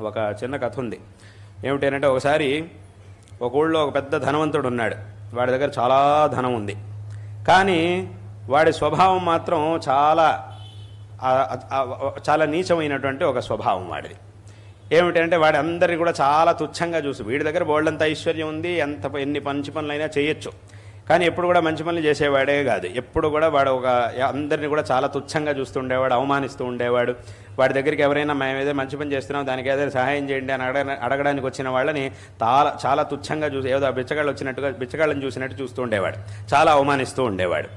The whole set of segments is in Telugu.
ఒక చిన్న కథ ఉంది. ఏమిటంటే ఒకసారి ఒక ఊళ్ళో ఒక పెద్ద ధనవంతుడు ఉన్నాడు. వాడి దగ్గర చాలా ధనం ఉంది. కానీ వాడి స్వభావం మాత్రం చాలా నీచమైనటువంటి ఒక స్వభావం వాడిది. ఏమిటంటే వాడి అందరినీ కూడా చాలా తుచ్చంగా చూసి, వీడి దగ్గర బోల్డంత ఐశ్వర్యం ఉంది, ఎన్ని మంచి పనులైనా చేయొచ్చు, కానీ ఎప్పుడు కూడా మంచి పనులు చేసేవాడే కాదు. ఎప్పుడు కూడా వాడు అందరినీ కూడా చాలా తుచ్చంగా చూస్తూ ఉండేవాడు, అవమానిస్తూ ఉండేవాడు. వాడి దగ్గరికి ఎవరైనా మేము ఏదో మంచి పని చేస్తున్నాం, దానికి ఏదైనా సహాయం చేయండి అని అడగడానికి వచ్చిన వాళ్ళని చాలా తుచ్చంగా చూసి, ఏదో బిచ్చగాళ్ళని చూసినట్టు చూస్తూ ఉండేవాడు, చాలా అవమానిస్తూ ఉండేవాడు.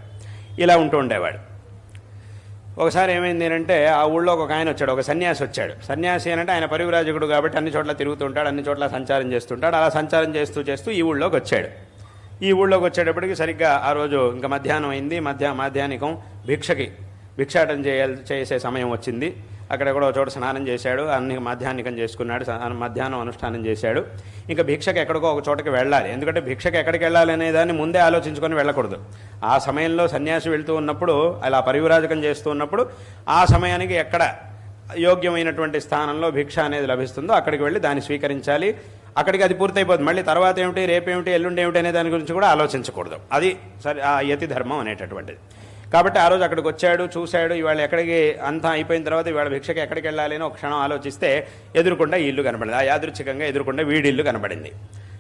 ఇలా ఉంటూ ఉండేవాడు. ఒకసారి ఏమైంది అంటే ఆ ఊళ్ళో ఒక ఆయన వచ్చాడు, ఒక సన్యాసి వచ్చాడు. సన్యాసి అంటే ఆయన పరివ్రాజకుడు కాబట్టి అన్ని చోట్ల తిరుగుతుంటాడు, అన్ని చోట్ల సంచారం చేస్తుంటాడు. అలా సంచారం చేస్తూ ఈ ఊళ్ళోకి వచ్చాడు. ఈ ఊళ్ళోకి వచ్చేటప్పటికి సరిగ్గా ఆ రోజు ఇంకా మధ్యాహ్నం అయింది. మాధ్యాహ్నికం భిక్షాటన చేసే సమయం వచ్చింది. అక్కడ కూడా ఒక చోట స్నానం చేశాడు, అన్ని మాధ్యాహ్నికం చేసుకున్నాడు, మధ్యాహ్నం అనుష్ఠానం చేశాడు. ఇంకా భిక్షకి ఎక్కడికో ఒక చోటకి వెళ్ళాలి. ఎందుకంటే భిక్షకి ఎక్కడికి వెళ్ళాలి అనే దాన్ని ముందే ఆలోచించుకొని వెళ్ళకూడదు. ఆ సమయంలో సన్యాసి వెళ్తూ ఉన్నప్పుడు, అలా పరివిరాజకం చేస్తూ ఉన్నప్పుడు, ఆ సమయానికి ఎక్కడ యోగ్యమైనటువంటి స్థానంలో భిక్ష అనేది లభిస్తుందో అక్కడికి వెళ్ళి దాన్ని స్వీకరించాలి. అక్కడికి అది పూర్తయిపోతుంది. మళ్ళీ తర్వాత ఏమిటి, రేపేమిటి, ఎల్లుండి ఏమిటి అనే దాని గురించి కూడా ఆలోచించకూడదు. అది సరే ఆ యతి ధర్మం అనేటటువంటిది. కాబట్టి ఆ రోజు అక్కడికి వచ్చాడు, చూశాడు. ఇవాళ ఎక్కడికి అంతా అయిపోయిన తర్వాత ఇవాళ భిక్షకి ఎక్కడికి వెళ్ళాలి అని ఒక క్షణం ఆలోచిస్తే ఎదురుకుండా ఇల్లు కనబడింది. ఆ యాదృచ్ఛికంగా ఎదురుకుండా వీడి ఇల్లు కనబడింది.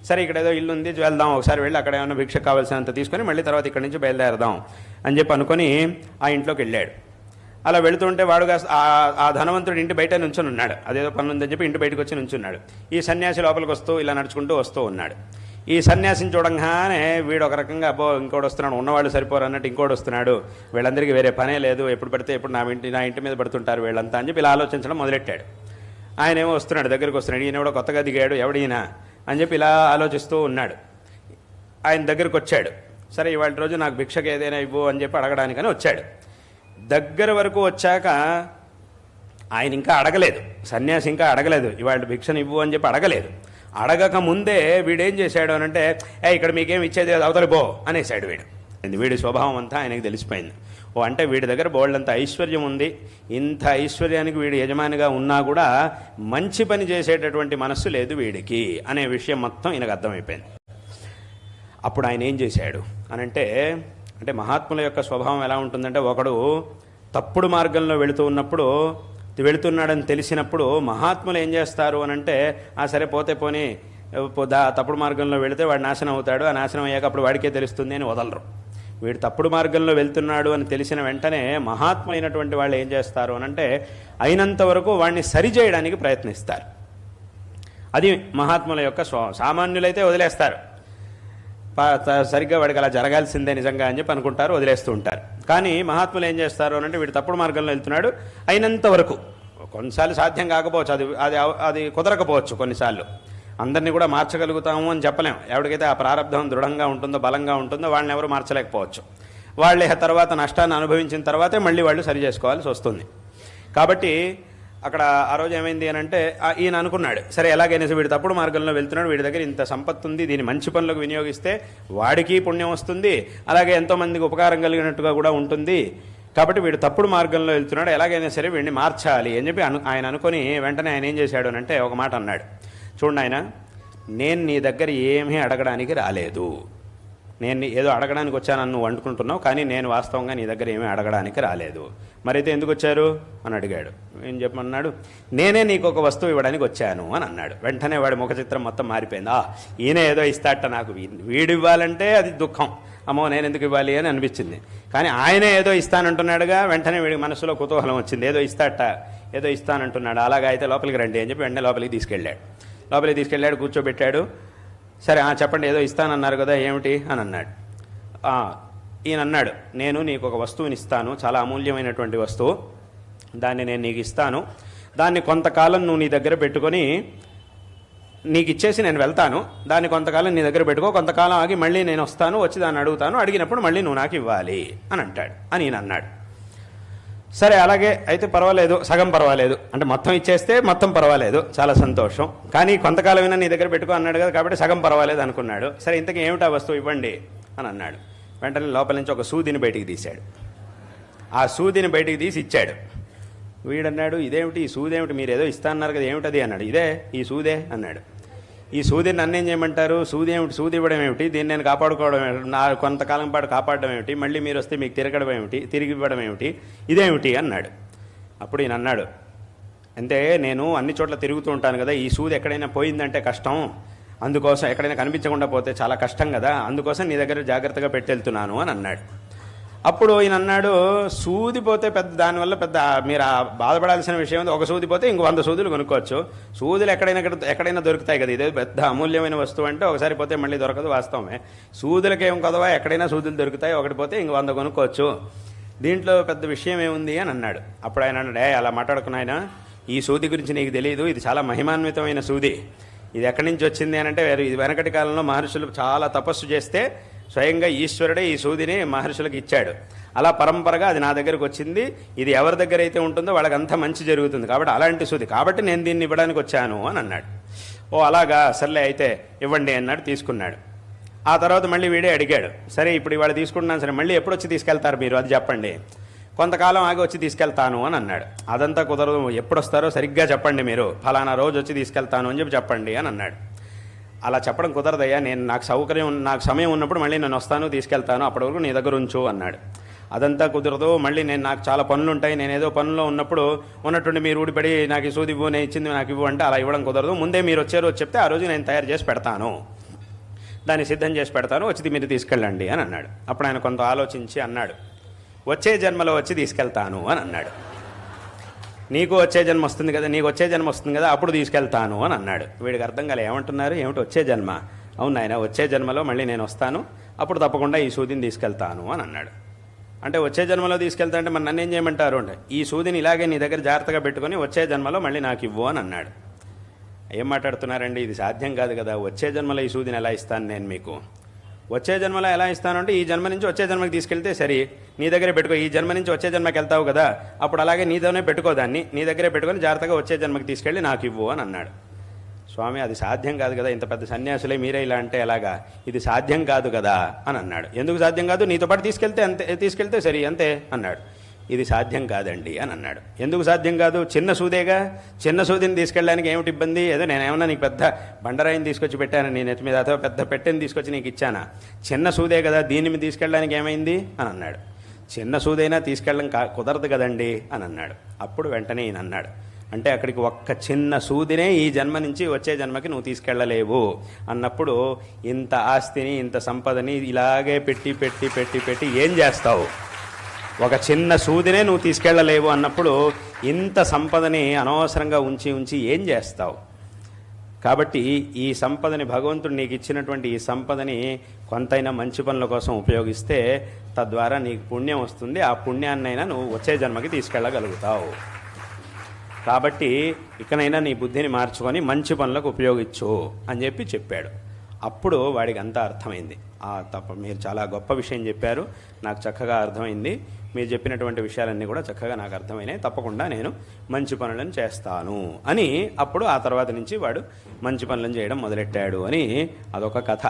సరే ఇక్కడ ఏదో ఇల్లు ఉంది, వెళ్దాం ఒకసారి వెళ్ళి అక్కడ ఏమైనా భిక్ష కావాల్సినంత తీసుకొని మళ్ళీ తర్వాత ఇక్కడి నుంచి బయలుదేరదాం అని చెప్పి అనుకొని ఆ ఇంట్లోకి వెళ్ళాడు. అలా వెళుతుంటే వాడు ఆ ధనవంతుడు ఇంటి బయట నుంచుని ఉన్నాడు. అదేదో పని ఉందని చెప్పి ఇంటి బయటకు వచ్చి నుంచున్నాడు. ఈ సన్యాసి లోపలికి వస్తూ ఇలా నడుచుకుంటూ వస్తూ ఉన్నాడు. ఈ సన్యాసిని చూడంగానే వీడు ఒక రకంగా అబ్బో ఇంకోటి వస్తున్నాడు, ఉన్నవాళ్ళు సరిపోరు అన్నట్టు ఇంకోటి వస్తున్నాడు, వీళ్ళందరికీ వేరే పనే లేదు, ఎప్పుడు పడితే ఎప్పుడు నా ఇంటి మీద పడుతుంటారు వీళ్ళంతా అని చెప్పి ఇలా ఆలోచించడం మొదలెట్టాడు. ఆయన ఏమో వస్తున్నాడు, దగ్గరికి వస్తున్నాడు. ఈయన కూడా కొత్తగా దిగాడు, ఎవడీనా అని చెప్పి ఇలా ఆలోచిస్తూ ఉన్నాడు. ఆయన దగ్గరికి వచ్చాడు. సరే ఇవాళ రోజు నాకు భిక్షకు ఏదైనా ఇవ్వు అని చెప్పి అడగడానికని వచ్చాడు. దగ్గర వరకు వచ్చాక ఆయన ఇంకా అడగలేదు, సన్యాసి ఇంకా అడగలేదు, ఇవాళ భిక్షను ఇవ్వు అని చెప్పి అడగలేదు. అడగక ముందే వీడేం చేశాడు అనంటే, ఇక్కడ మీకేం ఇచ్చేది అవతలి పో అనేసాడు వీడు. వీడి స్వభావం అంతా ఆయనకు తెలిసిపోయింది. అంటే వీడి దగ్గర బోల్డంత ఐశ్వర్యం ఉంది, ఇంత ఐశ్వర్యానికి వీడు యజమానిగా ఉన్నా కూడా మంచి పని చేసేటటువంటి మనస్సు లేదు వీడికి అనే విషయం మొత్తం ఈయనకు అర్థమైపోయింది. అప్పుడు ఆయన ఏం చేశాడు అనంటే, మహాత్ముల యొక్క స్వభావం ఎలా ఉంటుందంటే, ఒకడు తప్పుడు మార్గంలో వెళుతున్నాడని తెలిసినప్పుడు మహాత్ములు ఏం చేస్తారు అనంటే, సరే పోతే పోనీ తప్పుడు మార్గంలో వెళితే వాడు నాశనం అవుతాడు, ఆ నాశనం అయ్యాక అప్పుడు వాడికే తెలుస్తుంది అని వదలరు. వీడు తప్పుడు మార్గంలో వెళ్తున్నాడు అని తెలిసిన వెంటనే మహాత్ములైనటువంటి వాళ్ళు ఏం చేస్తారు అనంటే, అయినంత వరకు వాడిని సరిచేయడానికి ప్రయత్నిస్తారు. అది మహాత్ముల యొక్క స్వభావం. సామాన్యులైతే వదిలేస్తారు, సరిగ్గా వాడికి అలా జరగాల్సిందే నిజంగా అని చెప్పి అనుకుంటారు, వదిలేస్తూ ఉంటారు. కానీ మహాత్ములు ఏం చేస్తారు అంటే, వీడు తప్పుడు మార్గంలో వెళ్తున్నాడు, అయినంత వరకు, కొన్నిసార్లు సాధ్యం కాకపోవచ్చు, అది కుదరకపోవచ్చు, కొన్నిసార్లు అందరినీ కూడా మార్చగలుగుతాము అని చెప్పలేము. ఎవరికైతే ఆ ప్రారంధం దృఢంగా ఉంటుందో, బలంగా ఉంటుందో వాళ్ళని ఎవరు మార్చలేకపోవచ్చు. వాళ్ళే తర్వాత నష్టాన్ని అనుభవించిన తర్వాతే మళ్ళీ వాళ్ళు సరి చేసుకోవాల్సి వస్తుంది. కాబట్టి అక్కడ ఆ రోజు ఏమైంది అని అంటే, ఈయన అనుకున్నాడు, సరే ఎలాగైనా వీడు తప్పుడు మార్గంలో వెళ్తున్నాడు, వీడి దగ్గర ఇంత సంపత్తి ఉంది, దీన్ని మంచి పనులకు వినియోగిస్తే వాడికి పుణ్యం వస్తుంది, అలాగే ఎంతోమందికి ఉపకారం కలిగినట్టుగా కూడా ఉంటుంది. కాబట్టి వీడు తప్పుడు మార్గంలో వెళ్తున్నాడు, ఎలాగైనా సరే వీడిని మార్చాలి అని చెప్పి ఆయన అనుకొని వెంటనే ఆయన ఏం చేశాడు అని అంటే, ఒక మాట అన్నాడు. చూడండి ఆయన, నేను నీ దగ్గర ఏమీ అడగడానికి రాలేదు, నేను ఏదో అడగడానికి వచ్చానని నువ్వు అనుకుంటున్నావు, కానీ నేను వాస్తవంగా నీ దగ్గర ఏమీ అడగడానికి రాలేదు. మరైతే ఎందుకు వచ్చారు అని అడిగాడు. ఏం చెప్పమన్నాడు, నేనే నీకు ఒక వస్తువు ఇవ్వడానికి వచ్చాను అని అన్నాడు. వెంటనే వాడి ముఖ చిత్రం మొత్తం మారిపోయింది. ఈయన ఏదో ఇస్తాట, నాకు వీడు ఇవ్వాలంటే అది దుఃఖం, అమ్మో నేను ఎందుకు ఇవ్వాలి అని అనిపించింది. కానీ ఆయనే ఏదో ఇస్తానంటున్నాడుగా, వెంటనే వీడి మనసులో కుతూహలం వచ్చింది, ఏదో ఇస్తానంటున్నాడు, అలాగా అయితే లోపలికి రండి అని చెప్పి వెంటనే లోపలికి తీసుకెళ్ళాడు, కూర్చోబెట్టాడు. సరే చెప్పండి, ఏదో ఇస్తానన్నారు కదా, ఏమిటి అని అన్నాడు. ఈయన అన్నాడు, నేను నీకు ఒక వస్తువుని ఇస్తాను, చాలా అమూల్యమైనటువంటి వస్తువు, దాన్ని నేను నీకు ఇస్తాను, దాన్ని కొంతకాలం నువ్వు నీ దగ్గర పెట్టుకొని నీకు ఇచ్చేసి నేను వెళ్తాను, దాన్ని కొంతకాలం నీ దగ్గర పెట్టుకో, కొంతకాలం ఆగి మళ్ళీ నేను వస్తాను, వచ్చి దాన్ని అడుగుతాను, అడిగినప్పుడు మళ్ళీ నువ్వు నాకు ఇవ్వాలి అని అంటాడు అని ఈయన అన్నాడు. సరే అలాగే అయితే పర్వాలేదు, సగం పర్వాలేదు, అంటే మొత్తం ఇచ్చేస్తే మొత్తం పర్వాలేదు, చాలా సంతోషం, కానీ కొంతకాలమైనా నీ దగ్గర పెట్టుకో అన్నాడు కదా, కాబట్టి సగం పర్వాలేదు అనుకున్నాడు. సరే ఇంతకీ ఏమిటా వస్తువు ఇవ్వండి అని అన్నాడు. వెంటనే లోపల నుంచి ఒక సూదిని బయటికి తీశాడు. ఆ సూదిని బయటికి తీసి ఇచ్చాడు. వీడన్నాడు, ఇదేమిటి ఈ సూదేమిటి, మీరు ఏదో ఇస్తా అన్నారు కదా, ఏమిటది అన్నాడు. ఇదే ఈ సూదే అన్నాడు. ఈ సూది నన్నేం చేయమంటారు, సూది ఏమిటి, సూది ఇవ్వడం ఏమిటి, దీన్ని నేను కాపాడుకోవడం ఏమిటి, నా కొంతకాలం పాటు కాపాడడం ఏమిటి, మళ్ళీ మీరు వస్తే మీకు తిరగడం ఏమిటి, తిరిగి ఇవ్వడం ఏమిటి, ఇదేమిటి అన్నాడు. అప్పుడు ఈయన అన్నాడు, అంటే నేను అన్ని చోట్ల తిరుగుతూ ఉంటాను కదా, ఈ సూది ఎక్కడైనా పోయిందంటే కష్టం, అందుకోసం ఎక్కడైనా కనిపించకుండా పోతే చాలా కష్టం కదా, అందుకోసం నీ దగ్గర జాగ్రత్తగా పెట్టెళ్తున్నాను అని అన్నాడు. అప్పుడు ఈయన అన్నాడు, సూది పోతే పెద్ద దానివల్ల పెద్ద మీరు బాధపడాల్సిన విషయం ఉంది, ఒక సూది పోతే ఇంకో 100 సూదులు కొనుక్కోవచ్చు, సూదులు ఎక్కడైనా దొరుకుతాయి కదా, ఇదే పెద్ద అమూల్యమైన వస్తువు అంటే ఒకసారి పోతే మళ్ళీ దొరకదు, వాస్తవమే. సూదులకేం కదవా, ఎక్కడైనా సూదులు దొరుకుతాయి, ఒకటి పోతే ఇంకో 100 కొనుక్కోవచ్చు, దీంట్లో పెద్ద విషయం ఏముంది అని అన్నాడు. అప్పుడు ఆయన అన్నాడు, అలా మాట్లాడుకున్నాయన, ఈ సూది గురించి నీకు తెలియదు, ఇది చాలా మహిమాన్వితమైన సూది, ఇది ఎక్కడి నుంచి వచ్చింది అని అంటే ఇది వెనకటి కాలంలో మహర్షులు చాలా తపస్సు చేస్తే స్వయంగా ఈశ్వరుడే ఈ సూదిని మహర్షులకు ఇచ్చాడు, అలా పరంపరగా అది నా దగ్గరకు వచ్చింది, ఇది ఎవరి దగ్గర అయితే ఉంటుందో వాళ్ళకి అంతా మంచి జరుగుతుంది, కాబట్టి అలాంటి సూది, కాబట్టి నేను దీన్ని ఇవ్వడానికి వచ్చాను అని అన్నాడు. ఓ అలాగా, సర్లే అయితే ఇవ్వండి అన్నాడు. తీసుకున్నాడు. ఆ తర్వాత మళ్ళీ వీడే అడిగాడు, సరే ఇప్పుడు ఇవాళ తీసుకుంటున్నాను, సరే మళ్ళీ ఎప్పుడు వచ్చి తీసుకెళ్తారు మీరు అది చెప్పండి, కొంతకాలం ఆగి వచ్చి తీసుకెళ్తాను అని అన్నాడు. అదంతా కుదరదు, ఎప్పుడు వస్తారో సరిగ్గా చెప్పండి, మీరు ఫలానా రోజు వచ్చి తీసుకెళ్తాను అని చెప్పండి అని అన్నాడు. అలా చెప్పడం కుదరదయ్యా, నాకు సమయం ఉన్నప్పుడు మళ్ళీ నేను వస్తాను తీసుకెళ్తాను, అప్పటి వరకు నీ దగ్గర ఉంచు అన్నాడు. అదంతా కుదరదు, మళ్ళీ నాకు చాలా పనులు ఉంటాయి, నేను ఏదో పనుల్లో ఉన్నప్పుడు ఉన్నట్టుండి మీరు ఊడిపడి నాకు సూది ఇవ్వు, నేను ఇచ్చింది నాకు ఇవ్వు అంటే అలా ఇవ్వడం కుదరదు, ముందే మీరు వచ్చే రోజు చెప్తే ఆ రోజు నేను తయారు చేసి పెడతాను, దాన్ని సిద్ధం చేసి పెడతాను, వచ్చి మీరు తీసుకెళ్ళండి అని అన్నాడు. అప్పుడు ఆయన కొంత ఆలోచించి అన్నాడు, వచ్చే జన్మలో వచ్చి తీసుకెళ్తాను అని అన్నాడు. నీకు వచ్చే జన్మ వస్తుంది కదా, అప్పుడు తీసుకెళ్తాను అని అన్నాడు. వీడికి అర్థం కాలే, ఏమంటున్నారు, ఏమిటి వచ్చే జన్మ, అవును ఆయన వచ్చే జన్మలో మళ్ళీ నేను వస్తాను, అప్పుడు తప్పకుండా ఈ సూదిని తీసుకెళ్తాను అని అన్నాడు. అంటే వచ్చే జన్మలో తీసుకెళ్తా అంటే మరి నన్ను ఏం చేయమంటారు అంటే, ఈ సూదిని ఇలాగే నీ దగ్గర జాగ్రత్తగా పెట్టుకొని వచ్చే జన్మలో మళ్ళీ నాకు ఇవ్వు అని అన్నాడు. ఏం మాట్లాడుతున్నారండి, ఇది సాధ్యం కాదు కదా, వచ్చే జన్మలో ఈ సూదిని ఎలా ఇస్తాను నేను మీకు, వచ్చే జన్మలో ఎలా ఇస్తాను అంటే ఈ జన్మ నుంచి వచ్చే జన్మకి తీసుకెళ్తే సరే, నీ దగ్గరే పెట్టుకో, ఈ జన్మ నుంచి వచ్చే జన్మకి వెళ్తావు కదా, అప్పుడు అలాగే నీతోనే పెట్టుకోదాన్ని, నీ దగ్గరే పెట్టుకొని జాగ్రత్తగా వచ్చే జన్మకి తీసుకెళ్ళి నాకు ఇవ్వు అని అన్నాడు. స్వామి అది సాధ్యం కాదు కదా, ఇంత పెద్ద సన్యాసులే మీరే ఇలా అంటే ఎలాగా, ఇది సాధ్యం కాదు కదా అని అన్నాడు. ఎందుకు సాధ్యం కాదు, నీతో పాటు తీసుకెళ్తే సరే అంతే అన్నాడు. ఇది సాధ్యం కాదండి అని అన్నాడు. ఎందుకు సాధ్యం కాదు, చిన్న సూదేగా, చిన్న సూదిని తీసుకెళ్ళడానికి ఏమిటి ఇబ్బంది, ఏదో నేనేమన్నా నీకు పెద్ద బండరాయిని తీసుకొచ్చి పెట్టాను నీ నెత్తి మీద, అథవా పెద్ద పెట్టెని తీసుకొచ్చి నీకు ఇచ్చానా, చిన్న సూదే కదా, దీన్ని మీద తీసుకెళ్ళడానికి ఏమైంది అని అన్నాడు. చిన్న సూదైనా తీసుకెళ్ళడం కుదరదు కదండి అని అన్నాడు. అప్పుడు వెంటనే ఈయన అన్నాడు, అంటే అక్కడికి ఒక్క చిన్న సూదినే ఈ జన్మ నుంచి వచ్చే జన్మకి నువ్వు తీసుకెళ్ళలేవు అన్నప్పుడు ఇంత ఆస్తిని ఇంత సంపదని ఇలాగే పెట్టి పెట్టి పెట్టి పెట్టి ఏం చేస్తావు, ఒక చిన్న సూదినే నువ్వు తీసుకెళ్ళలేవు అన్నప్పుడు ఇంత సంపదని అనవసరంగా ఉంచి ఉంచి ఏం చేస్తావు. కాబట్టి ఈ సంపదని, భగవంతుడు నీకు ఇచ్చినటువంటి ఈ సంపదని కొంతైనా మంచి పనుల కోసం ఉపయోగిస్తే తద్వారా నీకు పుణ్యం వస్తుంది, ఆ పుణ్యాన్నైనా నువ్వు వచ్చే జన్మకి తీసుకెళ్ళగలుగుతావు. కాబట్టి ఇకనైనా నీ బుద్ధిని మార్చుకొని మంచి పనులకు ఉపయోగించు అని చెప్పాడు. అప్పుడు వాడికి అంతా అర్థమైంది. మీరు చాలా గొప్ప విషయం చెప్పారు, నాకు చక్కగా అర్థమైంది, మీరు చెప్పినటువంటి విషయాలన్నీ కూడా చక్కగా నాకు అర్థమైనాయి, తప్పకుండా నేను మంచి పనులను చేస్తాను అని అప్పుడు ఆ తర్వాత నుంచి వాడు మంచి పనులను చేయడం మొదలెట్టాడు అని అదొక కథ.